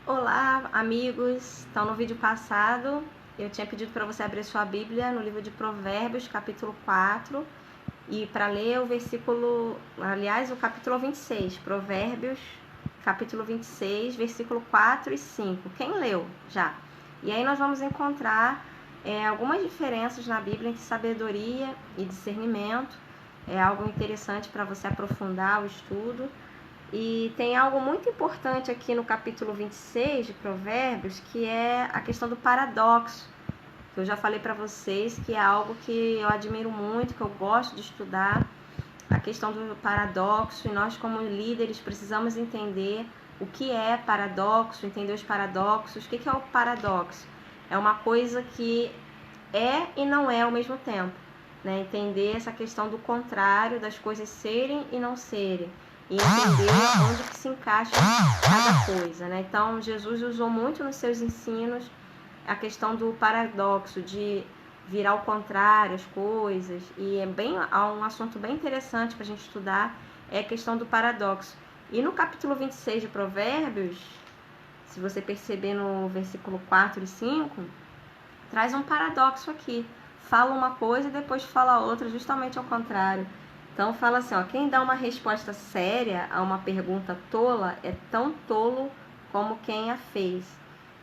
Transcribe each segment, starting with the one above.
Olá, amigos! Então, no vídeo passado, eu tinha pedido para você abrir sua Bíblia no livro de Provérbios, capítulo 4, e para ler o capítulo 26, Provérbios, capítulo 26, versículo 4 e 5. Quem leu já? E aí nós vamos encontrar algumas diferenças na Bíblia entre sabedoria e discernimento. É algo interessante para você aprofundar o estudo. E tem algo muito importante aqui no capítulo 26 de Provérbios, que é a questão do paradoxo. Eu já falei para vocês que é algo que eu admiro muito, que eu gosto de estudar, a questão do paradoxo, e nós como líderes precisamos entender o que é paradoxo, entender os paradoxos. O que é o paradoxo? É uma coisa que é e não é ao mesmo tempo, né? Entender essa questão do contrário, das coisas serem e não serem, e entender onde que se encaixa cada coisa, né? Então, Jesus usou muito nos seus ensinos a questão do paradoxo, de virar ao contrário as coisas, e há um assunto bem interessante para a gente estudar, é a questão do paradoxo. E no capítulo 26 de Provérbios, se você perceber no versículo 4 e 5, traz um paradoxo aqui. Fala uma coisa e depois fala outra, justamente ao contrário. Então fala assim, ó, quem dá uma resposta séria a uma pergunta tola é tão tolo como quem a fez.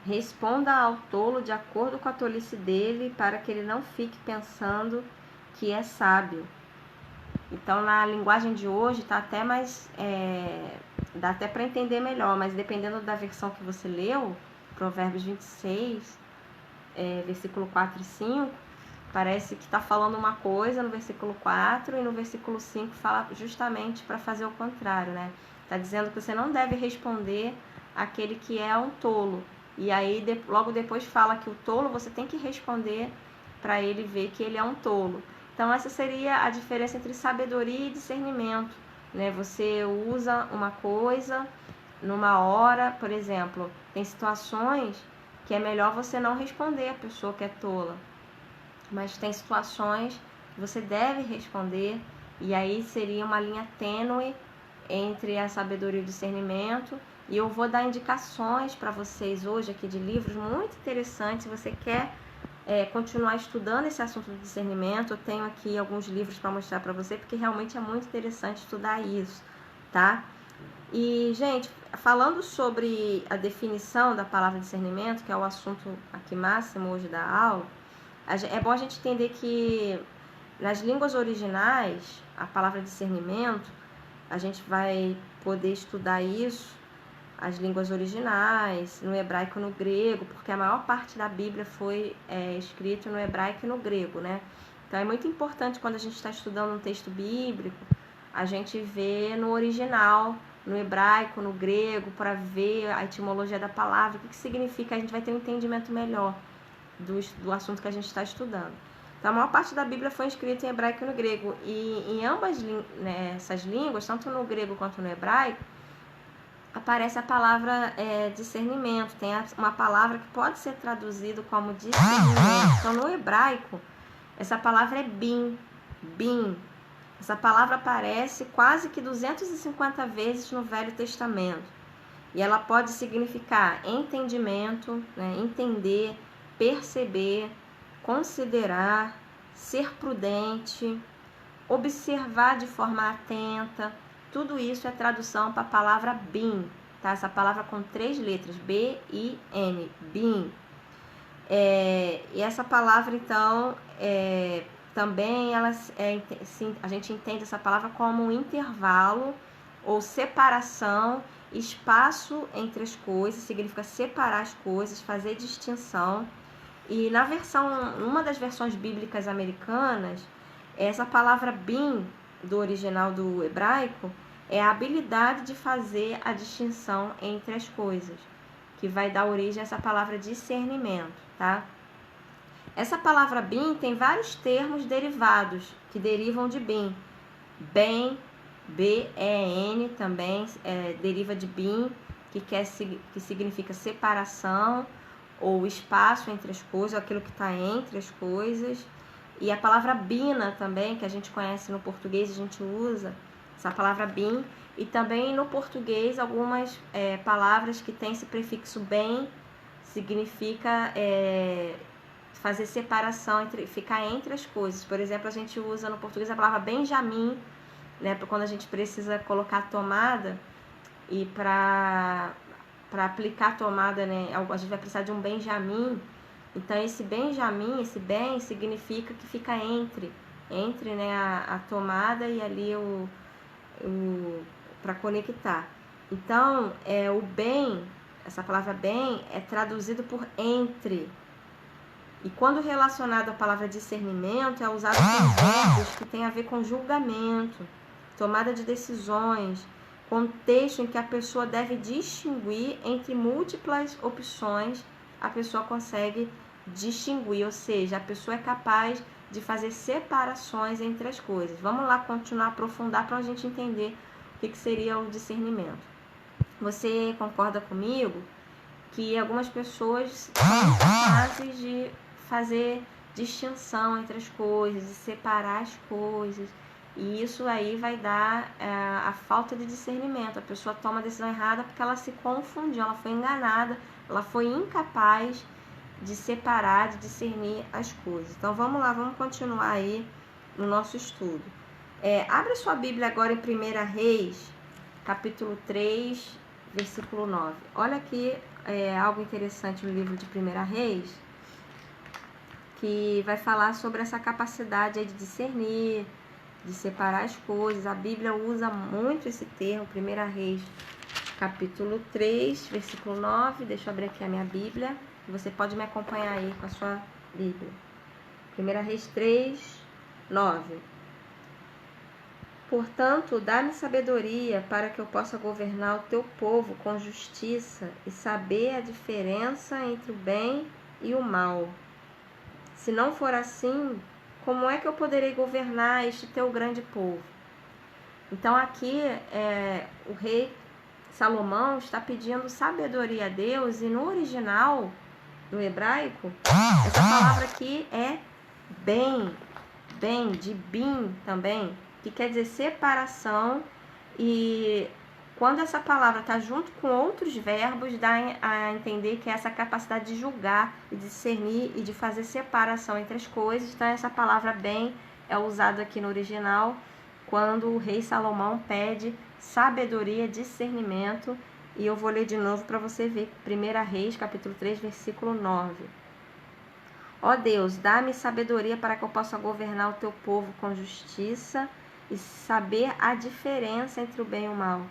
Responda ao tolo de acordo com a tolice dele, para que ele não fique pensando que é sábio. Então, na linguagem de hoje, tá até mais... dá até para entender melhor, mas dependendo da versão que você leu, Provérbios 26, versículo 4 e 5, parece que está falando uma coisa no versículo 4 e no versículo 5 fala justamente para fazer o contrário, né? Está dizendo que você não deve responder aquele que é um tolo. E aí, logo depois fala que o tolo você tem que responder para ele ver que ele é um tolo. Então, essa seria a diferença entre sabedoria e discernimento, né? Você usa uma coisa numa hora, por exemplo, tem situações que é melhor você não responder a pessoa que é tola, mas tem situações que você deve responder, e aí seria uma linha tênue entre a sabedoria e o discernimento. E eu vou dar indicações para vocês hoje aqui de livros muito interessantes. Se você quer continuar estudando esse assunto do discernimento, eu tenho aqui alguns livros para mostrar para você, porque realmente é muito interessante estudar isso, tá? E, gente, falando sobre a definição da palavra discernimento, que é o assunto aqui máximo hoje da aula, é bom a gente entender que nas línguas originais, a palavra discernimento, a gente vai poder estudar isso, as línguas originais, no hebraico e no grego, porque a maior parte da Bíblia foi escrita no hebraico e no grego, né? Então é muito importante quando a gente está estudando um texto bíblico, a gente vê no original, no hebraico, no grego, para ver a etimologia da palavra, o que significa, a gente vai ter um entendimento melhor do assunto que a gente está estudando. Então, a maior parte da Bíblia foi escrita em hebraico e no grego, e em ambas essas línguas, tanto no grego quanto no hebraico, aparece a palavra discernimento. Tem uma palavra que pode ser traduzida como discernimento. Então, no hebraico, essa palavra é bin. Essa palavra aparece quase que 250 vezes no Velho Testamento. E ela pode significar entendimento, né? Entender, perceber, considerar, ser prudente, observar de forma atenta. Tudo isso é tradução para a palavra bin, tá? Essa palavra com 3 letras, B-I-N, bin. E essa palavra, então, também a gente entende essa palavra como um intervalo ou separação, espaço entre as coisas, significa separar as coisas, fazer distinção. E numa das versões bíblicas americanas, essa palavra bin, do original do hebraico, é a habilidade de fazer a distinção entre as coisas, que vai dar origem a essa palavra discernimento, tá? Essa palavra bin tem vários termos derivados que derivam de bin. Ben, B-E-N também deriva de bin, que significa separação ou espaço entre as coisas, aquilo que está entre as coisas. E a palavra bina também, que a gente conhece no português, a gente usa, essa palavra bem, e também no português algumas palavras que têm esse prefixo bem, significa fazer separação, ficar entre as coisas. Por exemplo, a gente usa no português a palavra Benjamim, né, quando a gente precisa colocar a tomada, e para aplicar a tomada, né, a gente vai precisar de um Benjamim. Então esse Benjamim, esse bem, significa que fica entre né, a tomada e ali para conectar. Então o bem, essa palavra bem é traduzido por entre. E quando relacionado à palavra discernimento, é usado com verbos que tem a ver com julgamento, tomada de decisões, contexto em que a pessoa deve distinguir entre múltiplas opções, a pessoa consegue distinguir, ou seja, a pessoa é capaz de fazer separações entre as coisas. Vamos lá continuar a aprofundar para a gente entender o que seria o discernimento. Você concorda comigo que algumas pessoas são capazes de fazer distinção entre as coisas, de separar as coisas, e isso aí vai dar a falta de discernimento. A pessoa toma a decisão errada porque ela se confundiu, ela foi enganada, ela foi incapaz de separar, de discernir as coisas. Então vamos lá, vamos continuar aí no nosso estudo. Abre sua Bíblia agora em 1 Reis, capítulo 3, versículo 9. Olha aqui algo interessante no livro de 1 Reis, que vai falar sobre essa capacidade aí de discernir, de separar as coisas. A Bíblia usa muito esse termo, 1 Reis, capítulo 3, versículo 9. Deixa eu abrir aqui a minha Bíblia. Você pode me acompanhar aí com a sua Bíblia. 1 Reis 3, 9. Portanto, dá-me sabedoria para que eu possa governar o teu povo com justiça e saber a diferença entre o bem e o mal. Se não for assim, como é que eu poderei governar este teu grande povo? Então aqui o rei Salomão está pedindo sabedoria a Deus, e no original, no hebraico, essa palavra aqui é bem, de bim também, que quer dizer separação, e quando essa palavra está junto com outros verbos, dá a entender que é essa capacidade de julgar, de discernir e de fazer separação entre as coisas. Então essa palavra bem é usada aqui no original quando o rei Salomão pede sabedoria, discernimento. E eu vou ler de novo para você ver. 1 Reis, capítulo 3, versículo 9. Ó Deus, dá-me sabedoria para que eu possa governar o teu povo com justiça e saber a diferença entre o bem e o mal.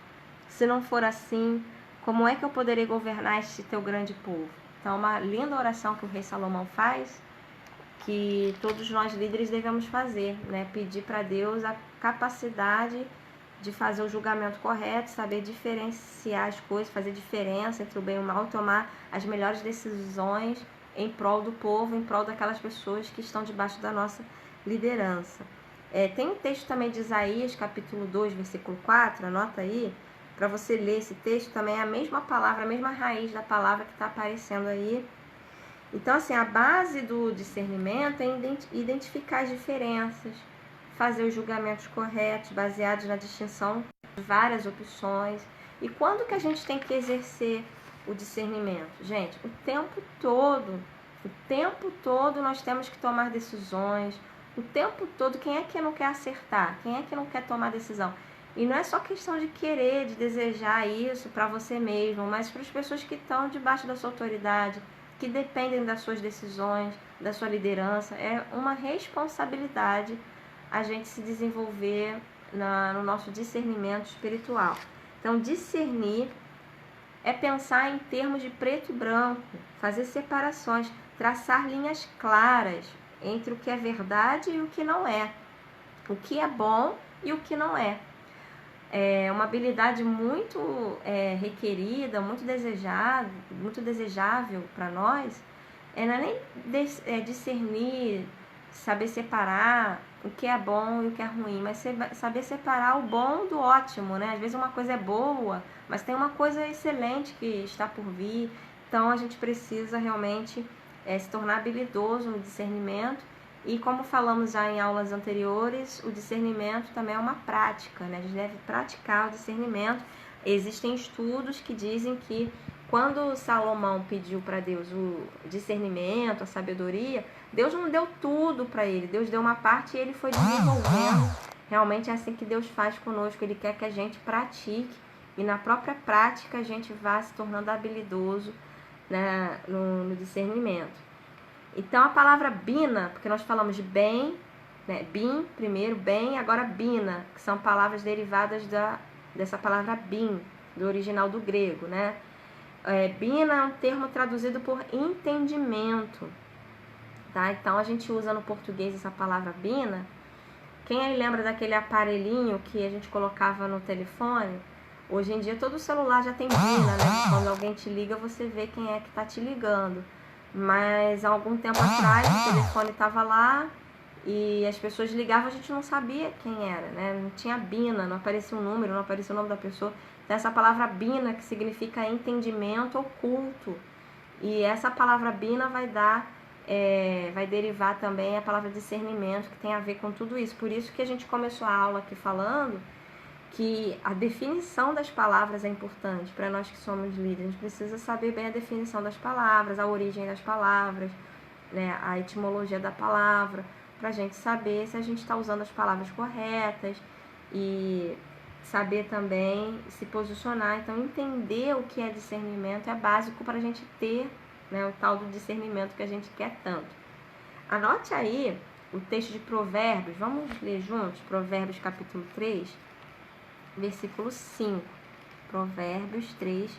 Se não for assim, como é que eu poderei governar este teu grande povo? Então, uma linda oração que o rei Salomão faz, que todos nós líderes devemos fazer, né? Pedir para Deus a capacidade de fazer o julgamento correto, saber diferenciar as coisas, fazer diferença entre o bem e o mal, tomar as melhores decisões em prol do povo, em prol daquelas pessoas que estão debaixo da nossa liderança. Tem um texto também de Isaías, capítulo 2, versículo 4, anota aí, para você ler esse texto. Também é a mesma palavra, a mesma raiz da palavra que está aparecendo aí. Então, assim, a base do discernimento é identificar as diferenças, fazer os julgamentos corretos, baseados na distinção de várias opções. E quando que a gente tem que exercer o discernimento? Gente, o tempo todo nós temos que tomar decisões. O tempo todo, quem é que não quer acertar? Quem é que não quer tomar decisão? E não é só questão de querer, de desejar isso para você mesmo, mas para as pessoas que estão debaixo da sua autoridade, que dependem das suas decisões, da sua liderança. É uma responsabilidade a gente se desenvolver no nosso discernimento espiritual. Então, discernir é pensar em termos de preto e branco, fazer separações, traçar linhas claras entre o que é verdade e o que não é, o que é bom e o que não é. É uma habilidade muito requerida, muito desejável para nós. Não é nem discernir, saber separar o que é bom e o que é ruim, mas saber separar o bom do ótimo, né? Às vezes uma coisa é boa, mas tem uma coisa excelente que está por vir. Então a gente precisa realmente se tornar habilidoso no discernimento E como falamos já em aulas anteriores, o discernimento também é uma prática, né? A gente deve praticar o discernimento. Existem estudos que dizem que quando Salomão pediu para Deus o discernimento, a sabedoria, Deus não deu tudo para ele, Deus deu uma parte e ele foi desenvolvendo. Realmente é assim que Deus faz conosco, Ele quer que a gente pratique e na própria prática a gente vá se tornando habilidoso, né, no discernimento. Então a palavra bina, porque nós falamos de bem, né, bin primeiro, bem, agora bina, que são palavras derivadas dessa palavra bin, do original do grego, né? Bina é um termo traduzido por entendimento, tá? Então a gente usa no português essa palavra bina. Quem aí lembra daquele aparelhinho que a gente colocava no telefone? Hoje em dia todo celular já tem bina, né? Quando alguém te liga, você vê quem é que tá te ligando. Mas há algum tempo atrás o telefone estava lá e as pessoas ligavam, a gente não sabia quem era, né? Não tinha bina, não aparecia um número, não aparecia o nome da pessoa. Então essa palavra bina, que significa entendimento oculto, e essa palavra bina vai derivar também a palavra discernimento, que tem a ver com tudo isso. Por isso que a gente começou a aula aqui falando que a definição das palavras é importante para nós que somos líderes. A gente precisa saber bem a definição das palavras, a origem das palavras, né, a etimologia da palavra, para a gente saber se a gente está usando as palavras corretas e saber também se posicionar. Então, entender o que é discernimento é básico para a gente ter, né, o tal do discernimento que a gente quer tanto. Anote aí o texto de Provérbios, vamos ler juntos, Provérbios capítulo 3, versículo 5. Provérbios 3,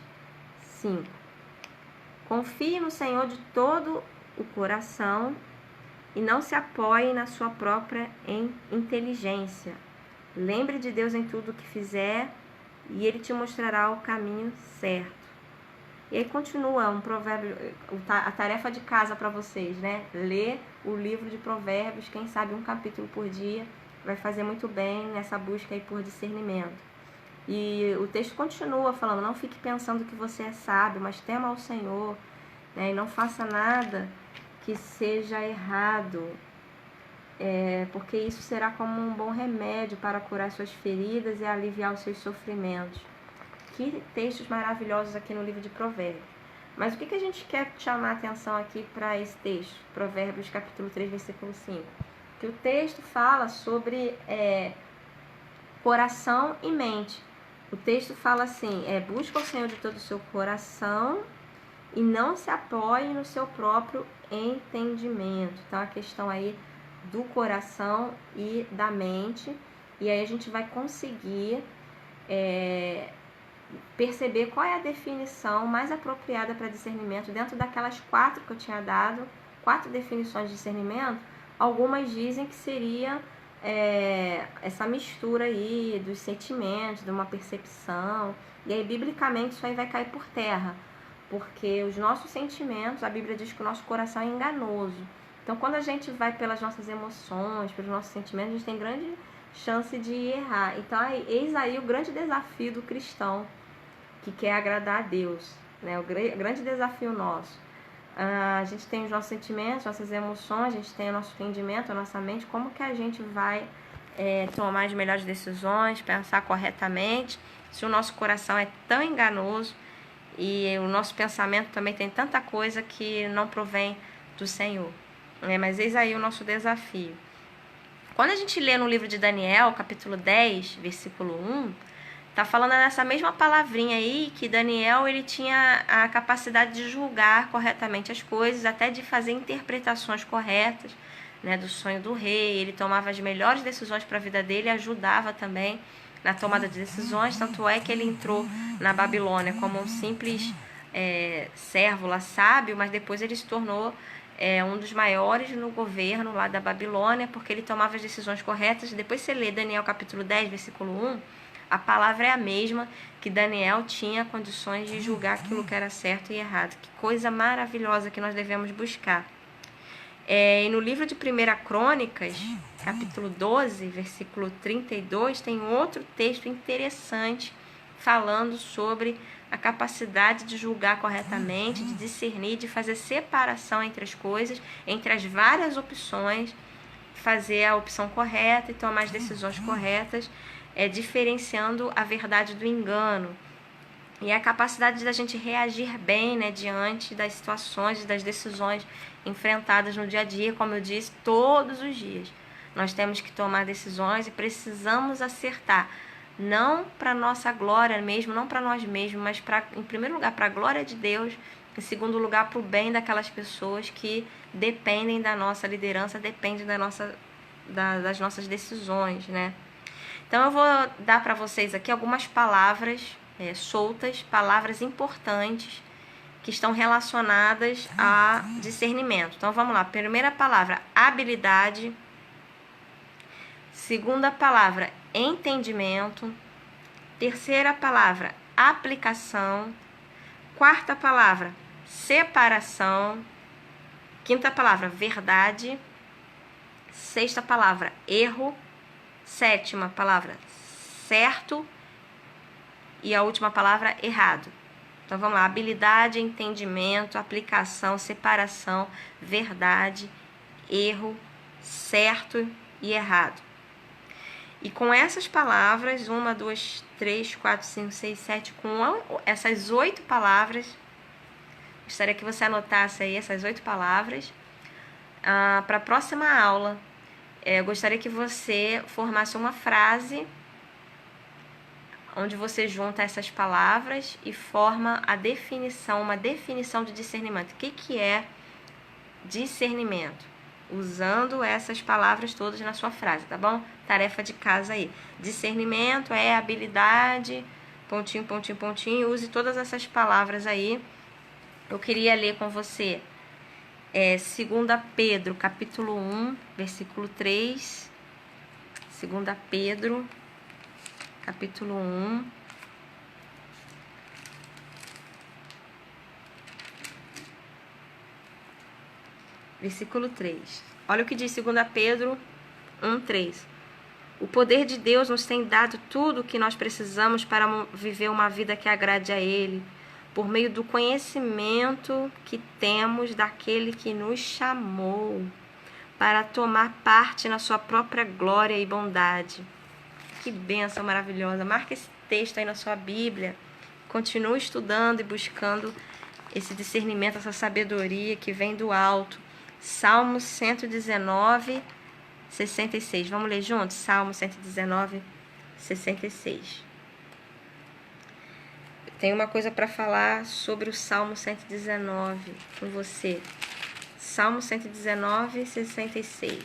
5. Confie no Senhor de todo o coração e não se apoie na sua própria inteligência. Lembre de Deus em tudo o que fizer e Ele te mostrará o caminho certo. E aí continua um provérbio, a tarefa de casa para vocês, né? Ler o livro de Provérbios, quem sabe um capítulo por dia, vai fazer muito bem nessa busca aí por discernimento. E o texto continua falando, não fique pensando que você é sábio, mas tema ao Senhor, né? E não faça nada que seja errado, porque isso será como um bom remédio para curar suas feridas e aliviar os seus sofrimentos. Que textos maravilhosos aqui no livro de Provérbios. Mas o que a gente quer chamar a atenção aqui para esse texto? Provérbios capítulo 3, versículo 5. Que o texto fala sobre coração e mente. O texto fala assim, busca o Senhor de todo o seu coração e não se apoie no seu próprio entendimento. Então a questão aí do coração e da mente. E aí a gente vai conseguir perceber qual é a definição mais apropriada para discernimento. Dentro daquelas 4 que eu tinha dado, 4 definições de discernimento, algumas dizem que seria essa mistura aí dos sentimentos, de uma percepção. E aí, biblicamente, isso aí vai cair por terra, porque os nossos sentimentos, a Bíblia diz que o nosso coração é enganoso. Então, quando a gente vai pelas nossas emoções, pelos nossos sentimentos, a gente tem grande chance de errar. Então, eis aí o grande desafio do cristão que quer agradar a Deus, né? O grande desafio nosso. A gente tem os nossos sentimentos, nossas emoções, a gente tem o nosso entendimento, a nossa mente, como que a gente vai tomar as melhores decisões, pensar corretamente, se o nosso coração é tão enganoso e o nosso pensamento também tem tanta coisa que não provém do Senhor. Mas eis aí o nosso desafio. Quando a gente lê no livro de Daniel, capítulo 10, versículo 1, tá falando nessa mesma palavrinha aí que Daniel ele tinha a capacidade de julgar corretamente as coisas, até de fazer interpretações corretas, né, do sonho do rei. Ele tomava as melhores decisões para a vida dele e ajudava também na tomada de decisões. Tanto é que ele entrou na Babilônia como um simples servo lá, sábio, mas depois ele se tornou um dos maiores no governo lá da Babilônia, porque ele tomava as decisões corretas. Depois você lê Daniel capítulo 10, versículo 1, a palavra é a mesma, que Daniel tinha condições de julgar aquilo que era certo e errado. Que coisa maravilhosa que nós devemos buscar. E no livro de 1 Crônicas, capítulo 12, versículo 32, tem outro texto interessante falando sobre a capacidade de julgar corretamente, de discernir, de fazer separação entre as coisas, entre as várias opções, fazer a opção correta e tomar as decisões corretas, diferenciando a verdade do engano. E a capacidade da gente reagir bem, né, diante das situações, das decisões enfrentadas no dia a dia, como eu disse, todos os dias. Nós temos que tomar decisões e precisamos acertar. Não para nossa glória mesmo, não para nós mesmos, mas em primeiro lugar para a glória de Deus, em segundo lugar para o bem daquelas pessoas que dependem da nossa liderança, dependem das nossas decisões, né? Então eu vou dar para vocês aqui algumas palavras soltas, palavras importantes que estão relacionadas a discernimento. Então vamos lá, primeira palavra, habilidade. Segunda palavra, entendimento. Terceira palavra, aplicação. Quarta palavra, separação. Quinta palavra, verdade. Sexta palavra, erro. Sétima palavra, certo. E a última palavra, errado. Então vamos lá, habilidade, entendimento, aplicação, separação, verdade, erro, certo e errado. E com essas palavras, 1, 2, 3, 4, 5, 6, 7, com essas 8 palavras, gostaria que você anotasse aí essas 8 palavras. Para a próxima aula, eu gostaria que você formasse uma frase onde você junta essas palavras e forma uma definição de discernimento. O que é discernimento? Usando essas palavras todas na sua frase, tá bom? Tarefa de casa aí. Discernimento é habilidade, pontinho, pontinho, pontinho. Use todas essas palavras aí. Eu queria ler com você 2 Pedro, capítulo 1, versículo 3. 2 Pedro, capítulo 1. Versículo 3. Olha o que diz 2 Pedro 1:3. O poder de Deus nos tem dado tudo o que nós precisamos para viver uma vida que agrade a Ele, por meio do conhecimento que temos daquele que nos chamou para tomar parte na sua própria glória e bondade. Que bênção maravilhosa. Marca esse texto aí na sua Bíblia. Continue estudando e buscando esse discernimento, essa sabedoria que vem do alto. Salmo 119, 66. Vamos ler juntos? Salmo 119, 66. Tenho uma coisa para falar sobre o Salmo 119 com você. Salmo 119, 66.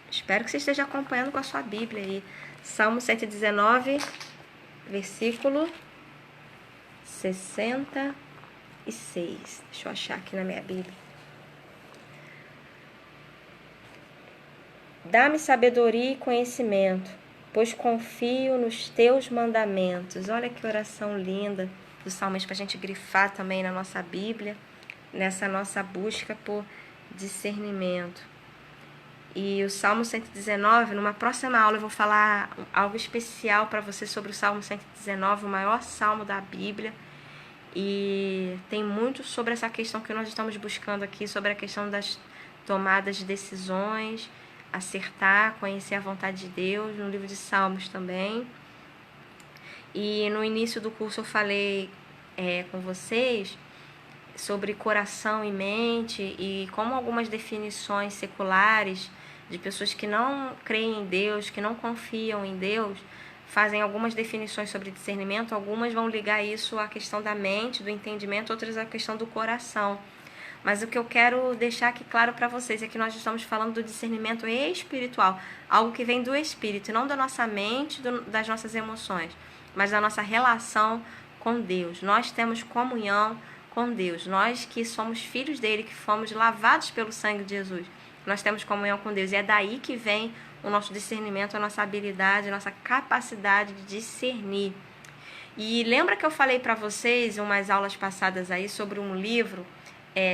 Espero que você esteja acompanhando com a sua Bíblia aí. Salmo 119, versículo 66. Deixa eu achar aqui na minha Bíblia. Dá-me sabedoria e conhecimento, pois confio nos teus mandamentos. Olha que oração linda do salmista para a gente grifar também na nossa Bíblia, nessa nossa busca por discernimento. E o Salmo 119, numa próxima aula eu vou falar algo especial para você sobre o Salmo 119, o maior salmo da Bíblia. E tem muito sobre essa questão que nós estamos buscando aqui, sobre a questão das tomadas de decisões, acertar, conhecer a vontade de Deus, no livro de Salmos também. E no início do curso eu falei com vocês sobre coração e mente e como algumas definições seculares de pessoas que não creem em Deus, que não confiam em Deus, fazem algumas definições sobre discernimento. Algumas vão ligar isso à questão da mente, do entendimento, outras à questão do coração. Mas o que eu quero deixar aqui claro para vocês é que nós estamos falando do discernimento espiritual, algo que vem do Espírito, não da nossa mente, das nossas emoções, mas da nossa relação com Deus. Nós temos comunhão com Deus, nós que somos filhos dele, que fomos lavados pelo sangue de Jesus, nós temos comunhão com Deus, e é daí que vem o nosso discernimento, a nossa habilidade, a nossa capacidade de discernir. E lembra que eu falei para vocês em umas aulas passadas aí sobre um livro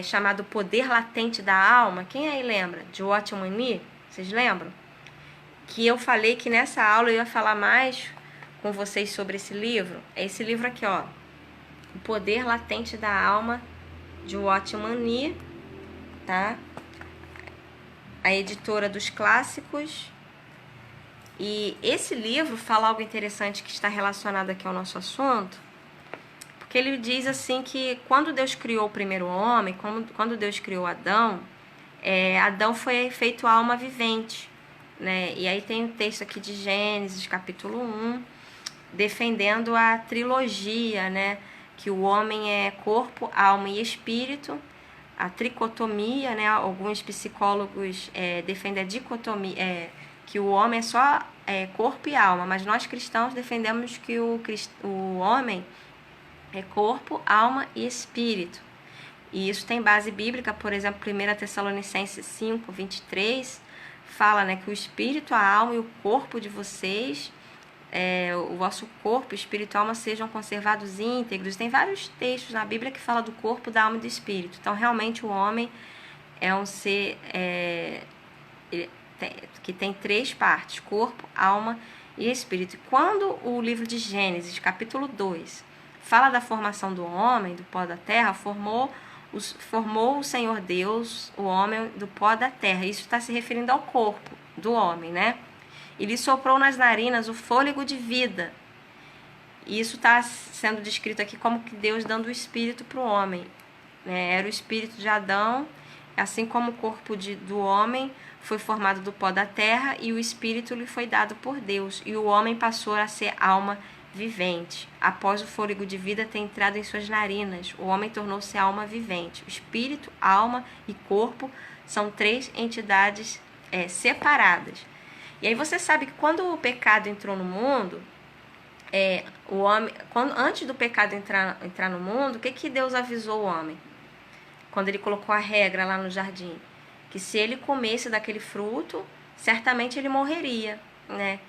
chamado Poder Latente da Alma? Quem aí lembra? De Watchman Nee? Vocês lembram? Que eu falei que nessa aula eu ia falar mais com vocês sobre esse livro. É esse livro aqui, ó. O Poder Latente da Alma, de Watchman Nee, tá? a editora dos clássicos. E esse livro fala algo interessante que está relacionado aqui ao nosso assunto, porque ele diz assim que quando Deus criou o primeiro homem, quando Deus criou Adão, Adão foi feito alma vivente, né? E aí tem um texto aqui de Gênesis, capítulo 1, defendendo a trilogia, né? Que o homem é corpo, alma e espírito, a tricotomia, né? Alguns psicólogos defendem a dicotomia, que o homem é só corpo e alma, mas nós cristãos defendemos que o homem é corpo, alma e espírito. E isso tem base bíblica, por exemplo, 1 Tessalonicenses 5, 23, fala, né, que o espírito, a alma e o corpo de vocês, o vosso corpo, espírito e alma sejam conservados íntegros. Tem vários textos na Bíblia que fala do corpo, da alma e do espírito. Então, realmente, o homem é um ser que tem 3 partes, corpo, alma e espírito. E quando o livro de Gênesis, capítulo 2, fala da formação do homem, do pó da terra, formou o Senhor Deus o homem do pó da terra. Isso está se referindo ao corpo do homem, né? E lhe soprou nas narinas o fôlego de vida. E isso está sendo descrito aqui como que Deus dando o espírito para o homem, né? Era o espírito de Adão, assim como o corpo do homem foi formado do pó da terra e o espírito lhe foi dado por Deus. E o homem passou a ser alma vivente. Após o fôlego de vida ter entrado em suas narinas, o homem tornou-se alma vivente. O espírito, alma e corpo são 3 entidades separadas. E aí você sabe que quando o pecado entrou no mundo, o homem, antes do pecado entrar no mundo, o que Deus avisou o homem? Quando ele colocou a regra lá no jardim, que se ele comesse daquele fruto, certamente ele morreria, né?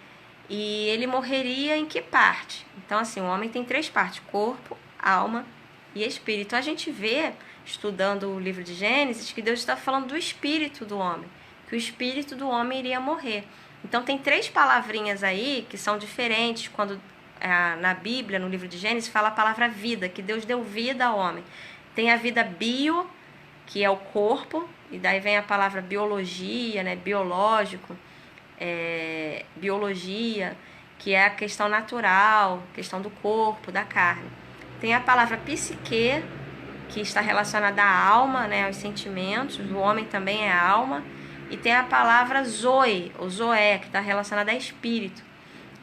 E ele morreria em que parte? Então, assim, o homem tem 3 partes, corpo, alma e espírito. Então, a gente vê, estudando o livro de Gênesis, que Deus está falando do espírito do homem, que o espírito do homem iria morrer. Então, tem 3 palavrinhas aí que são diferentes quando na Bíblia, no livro de Gênesis, fala a palavra vida, que Deus deu vida ao homem. Tem a vida bio, que é o corpo, e daí vem a palavra biologia, né, biológico, biologia, que é a questão natural, questão do corpo, da carne. Tem a palavra psique, que está relacionada à alma, né, aos sentimentos, o homem também é alma, e tem a palavra zoe, ou zoé, que está relacionada a espírito.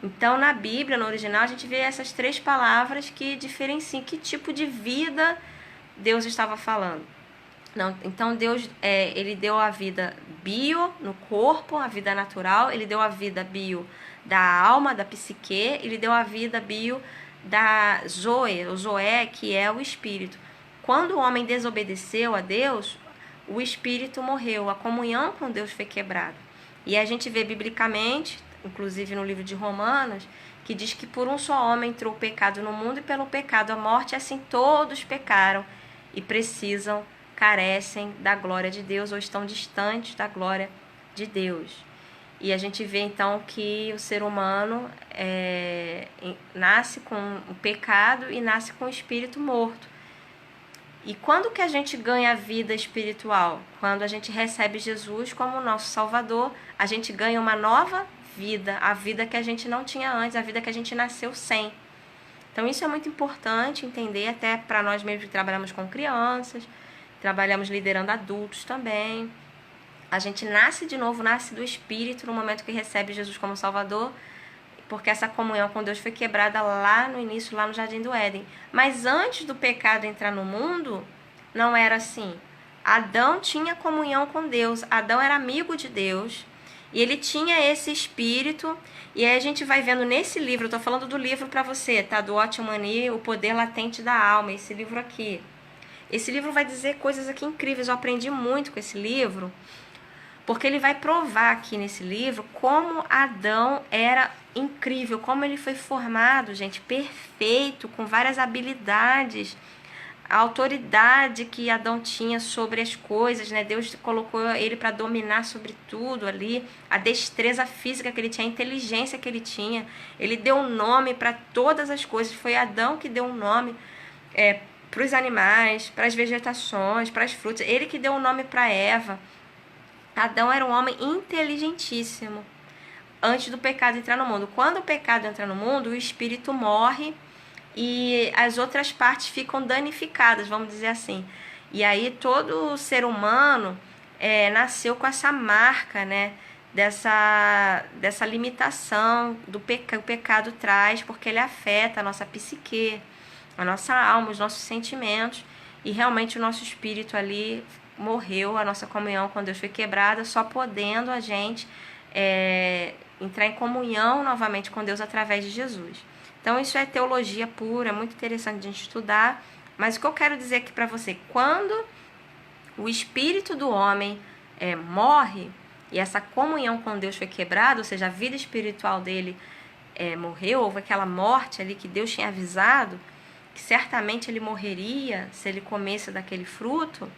Então, na Bíblia, no original, a gente vê essas 3 palavras que diferenciam que tipo de vida Deus estava falando. Não, então, Deus ele deu a vida bio no corpo, a vida natural, ele deu a vida bio da alma, da psique, ele deu a vida bio da zoe, o zoé, que é o espírito. Quando o homem desobedeceu a Deus, o espírito morreu, a comunhão com Deus foi quebrada. E a gente vê biblicamente, inclusive no livro de Romanos, que diz que por um só homem entrou o pecado no mundo e pelo pecado a morte, assim todos pecaram e carecem da glória de Deus ou estão distantes da glória de Deus. E a gente vê então que o ser humano nasce com o pecado e nasce com o espírito morto. E quando que a gente ganha a vida espiritual? Quando a gente recebe Jesus como nosso Salvador, a gente ganha uma nova vida, a vida que a gente não tinha antes, a vida que a gente nasceu sem. Então isso é muito importante entender, até para nós mesmos que trabalhamos com crianças, trabalhamos liderando adultos também. A gente nasce de novo, nasce do Espírito no momento que recebe Jesus como Salvador, porque essa comunhão com Deus foi quebrada lá no início, lá no Jardim do Éden. Mas antes do pecado entrar no mundo, não era assim. Adão tinha comunhão com Deus, Adão era amigo de Deus, e ele tinha esse espírito, e aí a gente vai vendo nesse livro, eu tô falando do livro para você, tá? Do Otmani, O Poder Latente da Alma, esse livro aqui. Esse livro vai dizer coisas aqui incríveis, eu aprendi muito com esse livro, porque ele vai provar aqui nesse livro como Adão era incrível, como ele foi formado, gente, perfeito, com várias habilidades, a autoridade que Adão tinha sobre as coisas, né? Deus colocou ele para dominar sobre tudo ali, a destreza física que ele tinha, a inteligência que ele tinha. Ele deu um nome para todas as coisas, foi Adão que deu um nome para os animais, para as vegetações, para as frutas, ele que deu um nome para Eva. Adão era um homem inteligentíssimo antes do pecado entrar no mundo. Quando o pecado entra no mundo, o espírito morre e as outras partes ficam danificadas, vamos dizer assim. E aí todo ser humano nasceu com essa marca, né? Dessa limitação que o pecado traz, porque ele afeta a nossa psique, a nossa alma, os nossos sentimentos, e realmente o nosso espírito ali morreu, a nossa comunhão com Deus foi quebrada, só podendo a gente entrar em comunhão novamente com Deus através de Jesus. Então isso é teologia pura, é muito interessante de a gente estudar, mas o que eu quero dizer aqui para você, quando o espírito do homem morre, e essa comunhão com Deus foi quebrada, ou seja, a vida espiritual dele morreu, houve aquela morte ali que Deus tinha avisado, que certamente ele morreria se ele comesse daquele fruto,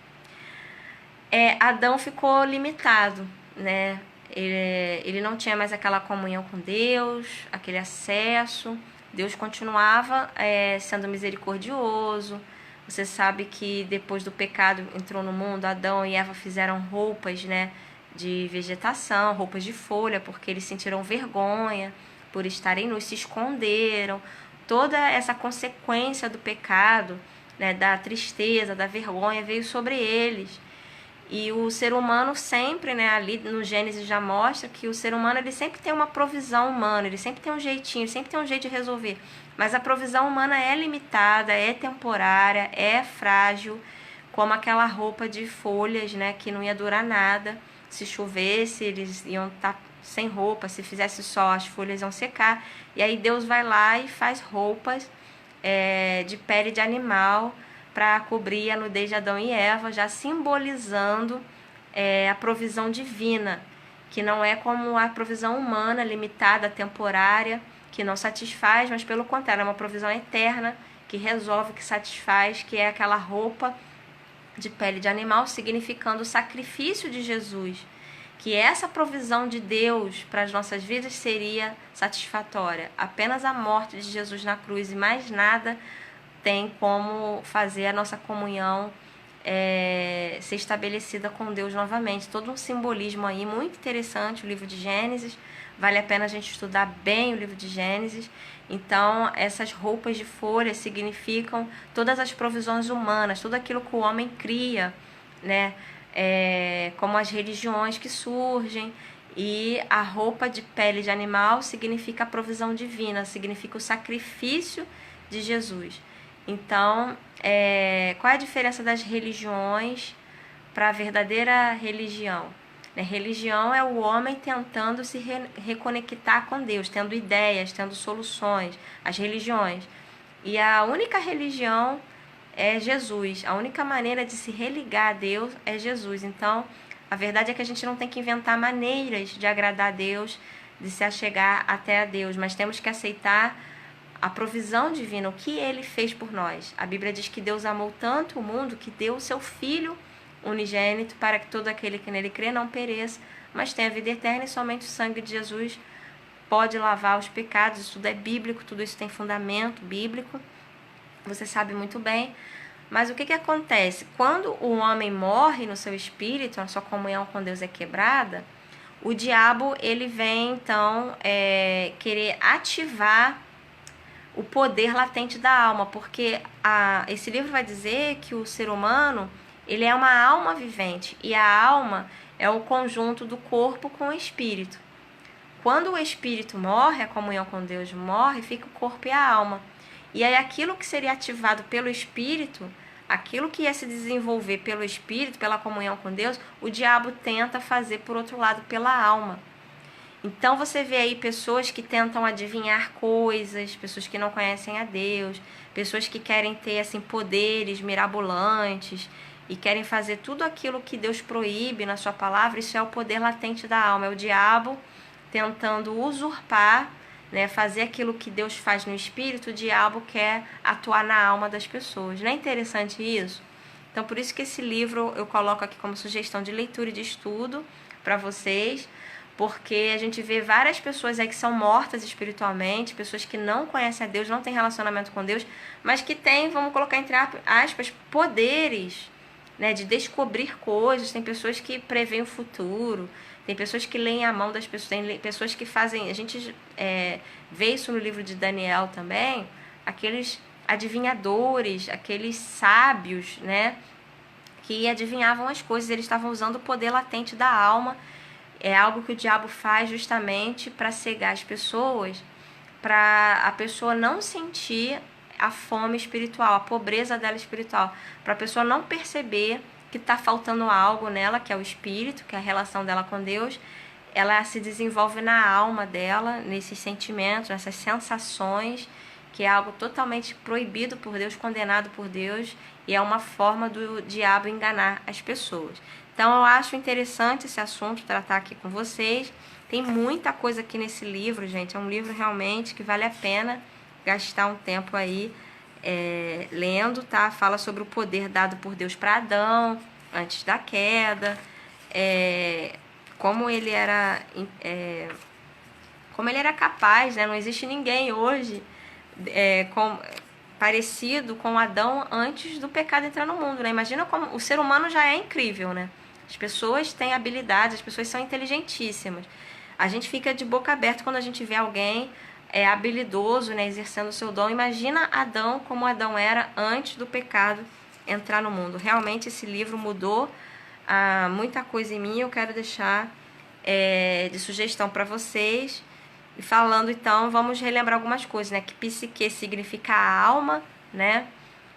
Adão ficou limitado, né? Ele não tinha mais aquela comunhão com Deus, aquele acesso. Deus continuava sendo misericordioso. Você sabe que depois do pecado entrou no mundo, Adão e Eva fizeram roupas, né, de vegetação, roupas de folha, porque eles sentiram vergonha por estarem nus, se esconderam. Toda essa consequência do pecado, né, da tristeza, da vergonha, veio sobre eles. E o ser humano sempre, né, ali no Gênesis já mostra que o ser humano ele sempre tem uma provisão humana, ele sempre tem um jeitinho, ele sempre tem um jeito de resolver. Mas a provisão humana é limitada, é temporária, é frágil, como aquela roupa de folhas, né, que não ia durar nada. Se chovesse, eles iam estar sem roupa, se fizesse sol, as folhas iam secar. E aí Deus vai lá e faz roupas de pele de animal para cobrir a nudez de Adão e Eva, já simbolizando a provisão divina, que não é como a provisão humana, limitada, temporária, que não satisfaz, mas pelo contrário, é uma provisão eterna, que resolve, que satisfaz, que é aquela roupa de pele de animal, significando o sacrifício de Jesus, que essa provisão de Deus para as nossas vidas seria satisfatória. Apenas a morte de Jesus na cruz e mais nada tem como fazer a nossa comunhão ser estabelecida com Deus novamente. Todo um simbolismo aí muito interessante, o livro de Gênesis. Vale a pena a gente estudar bem o livro de Gênesis. Então, essas roupas de folha significam todas as provisões humanas, tudo aquilo que o homem cria, né? Como as religiões que surgem. E a roupa de pele de animal significa a provisão divina, significa o sacrifício de Jesus. Então, qual é a diferença das religiões para a verdadeira religião? Religião é o homem tentando se reconectar com Deus, tendo ideias, tendo soluções, as religiões. E a única religião é Jesus, a única maneira de se religar a Deus é Jesus. Então, a verdade é que a gente não tem que inventar maneiras de agradar a Deus, de se achegar até a Deus, mas temos que aceitar a provisão divina, o que Ele fez por nós. A Bíblia diz que Deus amou tanto o mundo que deu o seu Filho unigênito para que todo aquele que nele crê não pereça, mas tenha vida eterna, e somente o sangue de Jesus pode lavar os pecados. Isso tudo é bíblico, tudo isso tem fundamento bíblico, você sabe muito bem. Mas o que acontece? Quando o homem morre no seu espírito, a sua comunhão com Deus é quebrada, o diabo ele vem então querer ativar o poder latente da alma, porque esse livro vai dizer que o ser humano ele é uma alma vivente, e a alma é o conjunto do corpo com o espírito. Quando o espírito morre, a comunhão com Deus morre, fica o corpo e a alma. E aí aquilo que seria ativado pelo espírito, aquilo que ia se desenvolver pelo espírito, pela comunhão com Deus, o diabo tenta fazer, por outro lado, pela alma. Então você vê aí pessoas que tentam adivinhar coisas, pessoas que não conhecem a Deus, pessoas que querem ter assim, poderes mirabolantes e querem fazer tudo aquilo que Deus proíbe na sua palavra. Isso é o poder latente da alma, é o diabo tentando usurpar, né, fazer aquilo que Deus faz no espírito. O diabo quer atuar na alma das pessoas. Não é interessante isso? Então por isso que esse livro eu coloco aqui como sugestão de leitura e de estudo para vocês, porque a gente vê várias pessoas aí que são mortas espiritualmente, pessoas que não conhecem a Deus, não têm relacionamento com Deus, mas que têm, vamos colocar entre aspas, poderes né, de descobrir coisas. Tem pessoas que preveem o futuro, tem pessoas que leem a mão das pessoas, tem pessoas que fazem... A gente vê isso no livro de Daniel também, aqueles adivinhadores, aqueles sábios, né, que adivinhavam as coisas. Eles estavam usando o poder latente da alma. É algo que o diabo faz justamente para cegar as pessoas, para a pessoa não sentir a fome espiritual, a pobreza dela espiritual, para a pessoa não perceber que está faltando algo nela, que é o espírito, que é a relação dela com Deus. Ela se desenvolve na alma dela, nesses sentimentos, nessas sensações, que é algo totalmente proibido por Deus, condenado por Deus, e é uma forma do diabo enganar as pessoas. Então eu acho interessante esse assunto, tratar aqui com vocês. Tem muita coisa aqui nesse livro, gente. É um livro realmente que vale a pena gastar um tempo aí lendo, tá? Fala sobre o poder dado por Deus para Adão antes da queda, como ele era capaz, né? Não existe ninguém hoje parecido com Adão antes do pecado entrar no mundo, né? Imagina como o ser humano já é incrível, né? As pessoas têm habilidades, as pessoas são inteligentíssimas. A gente fica de boca aberta quando a gente vê alguém habilidoso, né, exercendo o seu dom. Imagina Adão, como Adão era antes do pecado entrar no mundo. Realmente esse livro mudou muita coisa em mim. Eu quero deixar de sugestão para vocês. E falando então, vamos relembrar algumas coisas, né? Que psique significa a alma, né?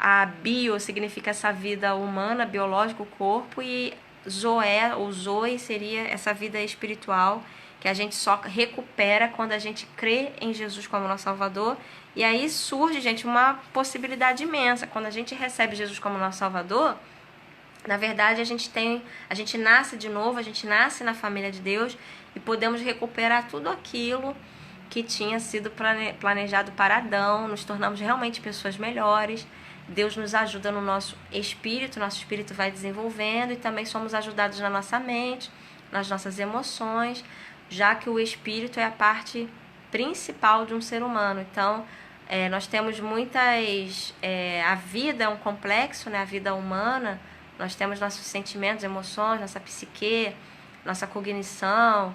A bio significa essa vida humana, biológica, o corpo, e zoé ou zoe seria essa vida espiritual, que a gente só recupera quando a gente crê em Jesus como nosso Salvador. E aí surge, gente, uma possibilidade imensa. Quando a gente recebe Jesus como nosso Salvador, na verdade a gente nasce de novo, a gente nasce na família de Deus e podemos recuperar tudo aquilo que tinha sido planejado para Adão. Nos tornamos realmente pessoas melhores. Deus nos ajuda no nosso espírito vai desenvolvendo, e também somos ajudados na nossa mente, nas nossas emoções, já que o espírito é a parte principal de um ser humano. Então, nós temos muitas... a vida é um complexo, né? A vida humana, nós temos nossos sentimentos, emoções, nossa psique, nossa cognição,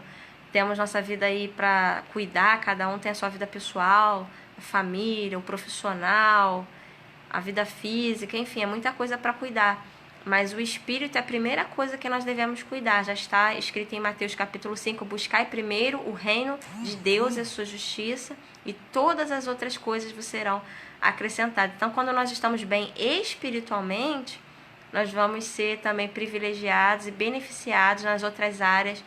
temos nossa vida aí para cuidar, cada um tem a sua vida pessoal, a família, o profissional, a vida física, enfim, é muita coisa para cuidar. Mas o espírito é a primeira coisa que nós devemos cuidar. Já está escrito em Mateus capítulo 5, buscai primeiro o reino de Deus e a sua justiça, e todas as outras coisas vos serão acrescentadas. Então, quando nós estamos bem espiritualmente, nós vamos ser também privilegiados e beneficiados nas outras áreas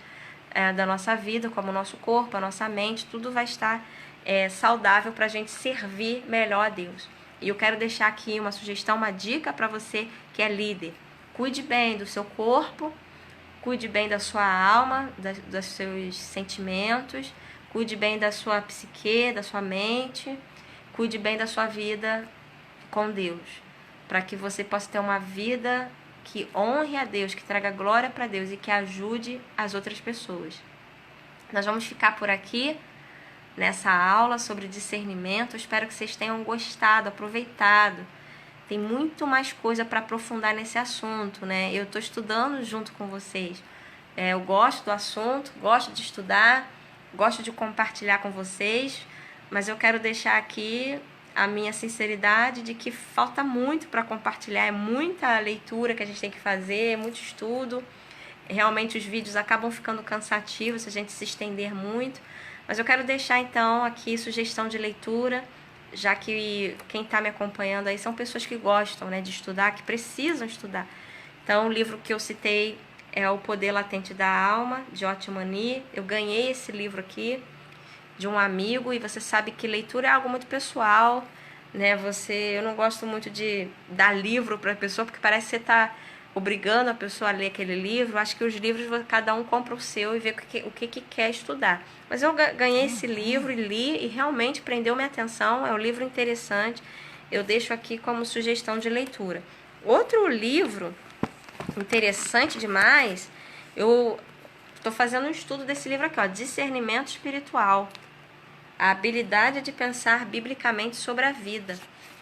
da nossa vida, como o nosso corpo, a nossa mente, tudo vai estar saudável para a gente servir melhor a Deus. E eu quero deixar aqui uma sugestão, uma dica para você que é líder. Cuide bem do seu corpo, cuide bem da sua alma, dos seus sentimentos, cuide bem da sua psique, da sua mente, cuide bem da sua vida com Deus, para que você possa ter uma vida que honre a Deus, que traga glória para Deus e que ajude as outras pessoas. Nós vamos ficar por aqui nessa aula sobre discernimento. Eu espero que vocês tenham gostado, aproveitado. Tem muito mais coisa para aprofundar nesse assunto, né? Eu estou estudando junto com vocês. Eu gosto do assunto, gosto de estudar, gosto de compartilhar com vocês, mas eu quero deixar aqui a minha sinceridade de que falta muito para compartilhar, é muita leitura que a gente tem que fazer, é muito estudo. Realmente os vídeos acabam ficando cansativos se a gente se estender muito, mas eu quero deixar então aqui sugestão de leitura, já que quem está me acompanhando aí são pessoas que gostam, né, de estudar, que precisam estudar. Então o livro que eu citei é O Poder Latente da Alma, de Otmani. Eu ganhei esse livro aqui de um amigo, e você sabe que leitura é algo muito pessoal, né? Eu não gosto muito de dar livro para a pessoa, porque parece que você está obrigando a pessoa a ler aquele livro. Acho que os livros, cada um compra o seu e vê o que quer estudar. Mas eu ganhei esse livro e li, e realmente prendeu minha atenção. É um livro interessante, eu deixo aqui como sugestão de leitura. Outro livro interessante demais, eu estou fazendo um estudo desse livro aqui, ó, Discernimento Espiritual, a habilidade de pensar biblicamente sobre a vida.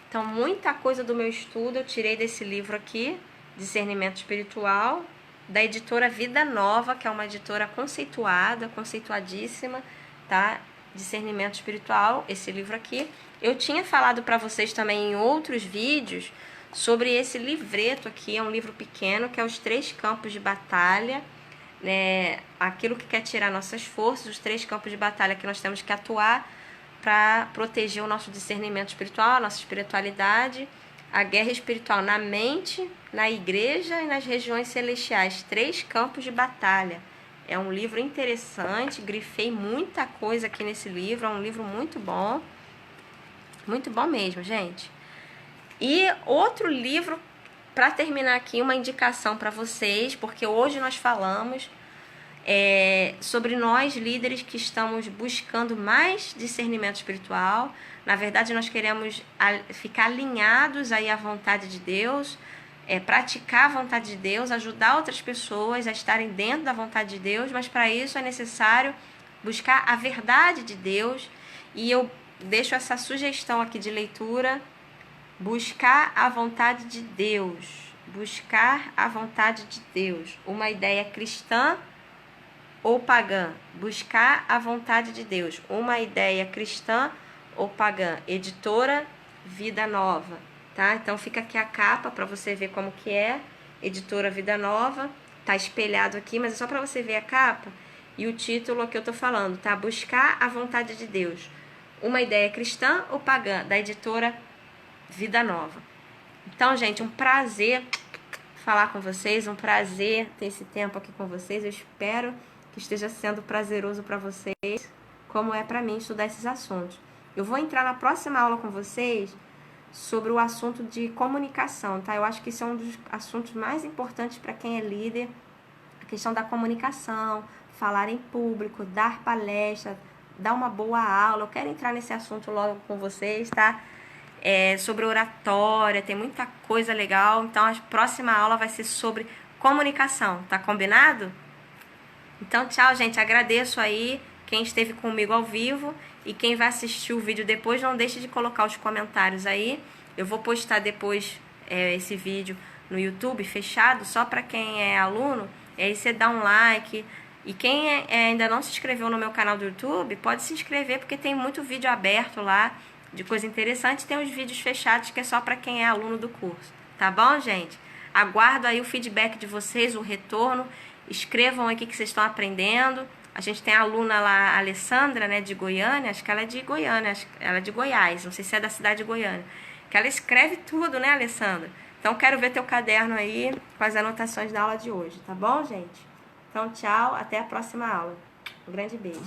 Então, muita coisa do meu estudo eu tirei desse livro aqui, Discernimento Espiritual, da editora Vida Nova, que é uma editora conceituada, conceituadíssima, tá? Discernimento Espiritual, esse livro aqui. Eu tinha falado para vocês também em outros vídeos sobre esse livreto aqui, é um livro pequeno, que é Os Três Campos de Batalha, né? Aquilo que quer tirar nossas forças, os três campos de batalha que nós temos que atuar para proteger o nosso discernimento espiritual, a nossa espiritualidade, a guerra espiritual na mente, na igreja e nas regiões celestiais. Três campos de batalha. É um livro interessante, grifei muita coisa aqui nesse livro, é um livro muito bom mesmo, gente. E outro livro, para terminar aqui, uma indicação para vocês, porque hoje nós falamos sobre nós líderes que estamos buscando mais discernimento espiritual. Na verdade, nós queremos ficar alinhados aí à vontade de Deus, praticar a vontade de Deus, ajudar outras pessoas a estarem dentro da vontade de Deus, mas para isso é necessário buscar a verdade de Deus. E eu deixo essa sugestão aqui de leitura: buscar a vontade de Deus. Buscar a vontade de Deus. Uma ideia cristã ou pagã? Buscar a vontade de Deus. Uma ideia cristã ou pagã? Editora Vida Nova, tá? Então fica aqui a capa para você ver como que é. Editora Vida Nova. Tá espelhado aqui, mas é só para você ver a capa e o título que eu tô falando, tá? Buscar a vontade de Deus. Uma ideia cristã ou pagã? Da editora Vida Nova. Então, gente, um prazer falar com vocês, um prazer ter esse tempo aqui com vocês. Eu espero que esteja sendo prazeroso para vocês, como é para mim estudar esses assuntos. Eu vou entrar na próxima aula com vocês sobre o assunto de comunicação, tá? Eu acho que isso é um dos assuntos mais importantes para quem é líder, a questão da comunicação, falar em público, dar palestra, dar uma boa aula. Eu quero entrar nesse assunto logo com vocês, tá? Sobre oratória, tem muita coisa legal. Então a próxima aula vai ser sobre comunicação, tá combinado? Então tchau, gente, agradeço aí quem esteve comigo ao vivo, e quem vai assistir o vídeo depois, não deixe de colocar os comentários aí. Eu vou postar depois esse vídeo no YouTube fechado, só para quem é aluno, e aí você dá um like. E quem ainda não se inscreveu no meu canal do YouTube, pode se inscrever, porque tem muito vídeo aberto lá de coisa interessante. Tem os vídeos fechados que é só para quem é aluno do curso. Tá bom, gente? Aguardo aí o feedback de vocês, o retorno. Escrevam aí o que vocês estão aprendendo. A gente tem a aluna lá, a Alessandra, né, de Goiânia. Acho que ela é de Goiânia, ela é de Goiás. Não sei se é da cidade de Goiânia. Que ela escreve tudo, né, Alessandra? Então, quero ver teu caderno aí com as anotações da aula de hoje. Tá bom, gente? Então, tchau. Até a próxima aula. Um grande beijo.